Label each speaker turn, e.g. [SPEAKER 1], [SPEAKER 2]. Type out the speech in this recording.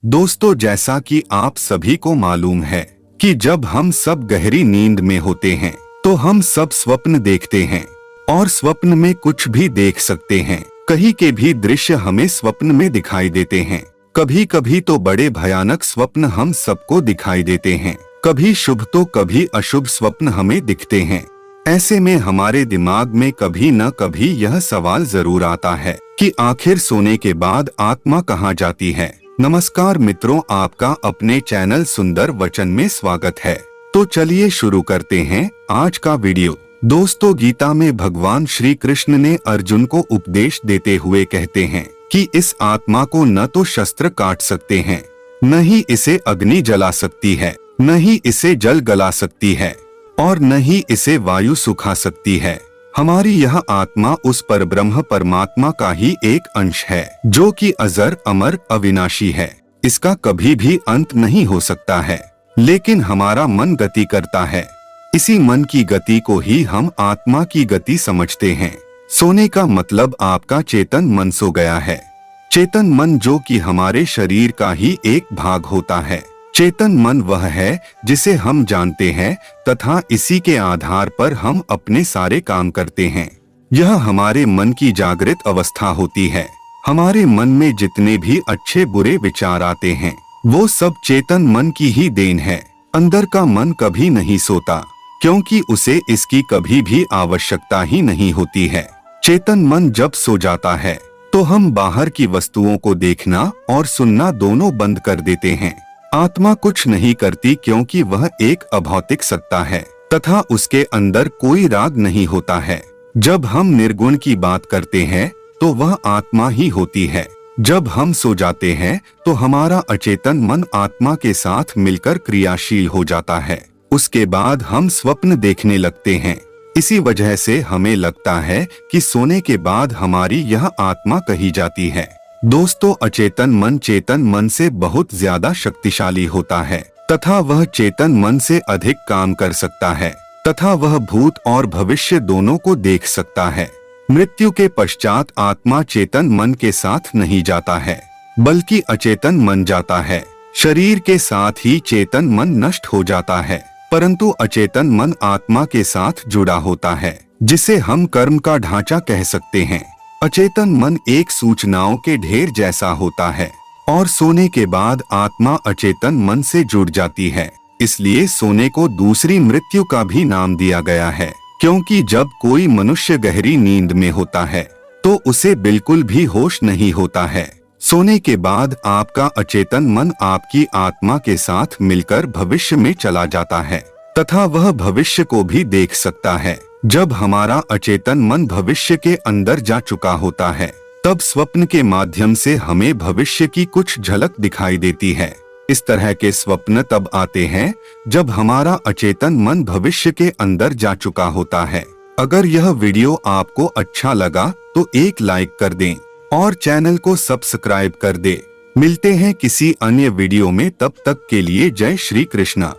[SPEAKER 1] दोस्तों, जैसा कि आप सभी को मालूम है कि जब हम सब गहरी नींद में होते हैं तो हम सब स्वप्न देखते हैं और स्वप्न में कुछ भी देख सकते हैं। कहीं के भी दृश्य हमें स्वप्न में दिखाई देते हैं। कभी कभी तो बड़े भयानक स्वप्न हम सबको दिखाई देते हैं। कभी शुभ तो कभी अशुभ स्वप्न हमें दिखते हैं। ऐसे में हमारे दिमाग में कभी न कभी यह सवाल जरूर आता है कि आखिर सोने के बाद आत्मा कहाँ जाती है। नमस्कार मित्रों, आपका अपने चैनल सुंदर वचन में स्वागत है। तो चलिए शुरू करते हैं आज का वीडियो। दोस्तों, गीता में भगवान श्री कृष्ण ने अर्जुन को उपदेश देते हुए कहते हैं कि इस आत्मा को न तो शस्त्र काट सकते हैं, न ही इसे अग्नि जला सकती है, न ही इसे जल गला सकती है और न ही इसे वायु सुखा सकती है। हमारी यह आत्मा उस परब्रह्म परमात्मा का ही एक अंश है जो कि अजर अमर अविनाशी है। इसका कभी भी अंत नहीं हो सकता है, लेकिन हमारा मन गति करता है। इसी मन की गति को ही हम आत्मा की गति समझते हैं। सोने का मतलब आपका चेतन मन सो गया है। चेतन मन जो कि हमारे शरीर का ही एक भाग होता है। चेतन मन वह है जिसे हम जानते हैं तथा इसी के आधार पर हम अपने सारे काम करते हैं। यह हमारे मन की जागृत अवस्था होती है। हमारे मन में जितने भी अच्छे बुरे विचार आते हैं वो सब चेतन मन की ही देन है। अंदर का मन कभी नहीं सोता, क्योंकि उसे इसकी कभी भी आवश्यकता ही नहीं होती है। चेतन मन जब सो जाता है तो हम बाहर की वस्तुओं को देखना और सुनना दोनों बंद कर देते हैं। आत्मा कुछ नहीं करती, क्योंकि वह एक अभौतिक सत्ता है तथा उसके अंदर कोई राग नहीं होता है। जब हम निर्गुण की बात करते हैं तो वह आत्मा ही होती है। जब हम सो जाते हैं तो हमारा अचेतन मन आत्मा के साथ मिलकर क्रियाशील हो जाता है। उसके बाद हम स्वप्न देखने लगते हैं। इसी वजह से हमें लगता है कि सोने के बाद हमारी यह आत्मा कही जाती है। दोस्तों, अचेतन मन चेतन मन से बहुत ज्यादा शक्तिशाली होता है तथा वह चेतन मन से अधिक काम कर सकता है तथा वह भूत और भविष्य दोनों को देख सकता है। मृत्यु के पश्चात आत्मा चेतन मन के साथ नहीं जाता है, बल्कि अचेतन मन जाता है। शरीर के साथ ही चेतन मन नष्ट हो जाता है, परंतु अचेतन मन आत्मा के साथ जुड़ा होता है, जिसे हम कर्म का ढांचा कह सकते हैं। अचेतन मन एक सूचनाओं के ढेर जैसा होता है और सोने के बाद आत्मा अचेतन मन से जुड़ जाती है। इसलिए सोने को दूसरी मृत्यु का भी नाम दिया गया है, क्योंकि जब कोई मनुष्य गहरी नींद में होता है तो उसे बिल्कुल भी होश नहीं होता है। सोने के बाद आपका अचेतन मन आपकी आत्मा के साथ मिलकर भविष्य में चला जाता है तथा वह भविष्य को भी देख सकता है। जब हमारा अचेतन मन भविष्य के अंदर जा चुका होता है तब स्वप्न के माध्यम से हमें भविष्य की कुछ झलक दिखाई देती है। इस तरह के स्वप्न तब आते हैं जब हमारा अचेतन मन भविष्य के अंदर जा चुका होता है। अगर यह वीडियो आपको अच्छा लगा तो एक लाइक कर दें और चैनल को सब्सक्राइब कर दें। मिलते हैं किसी अन्य वीडियो में, तब तक के लिए जय श्री कृष्णा।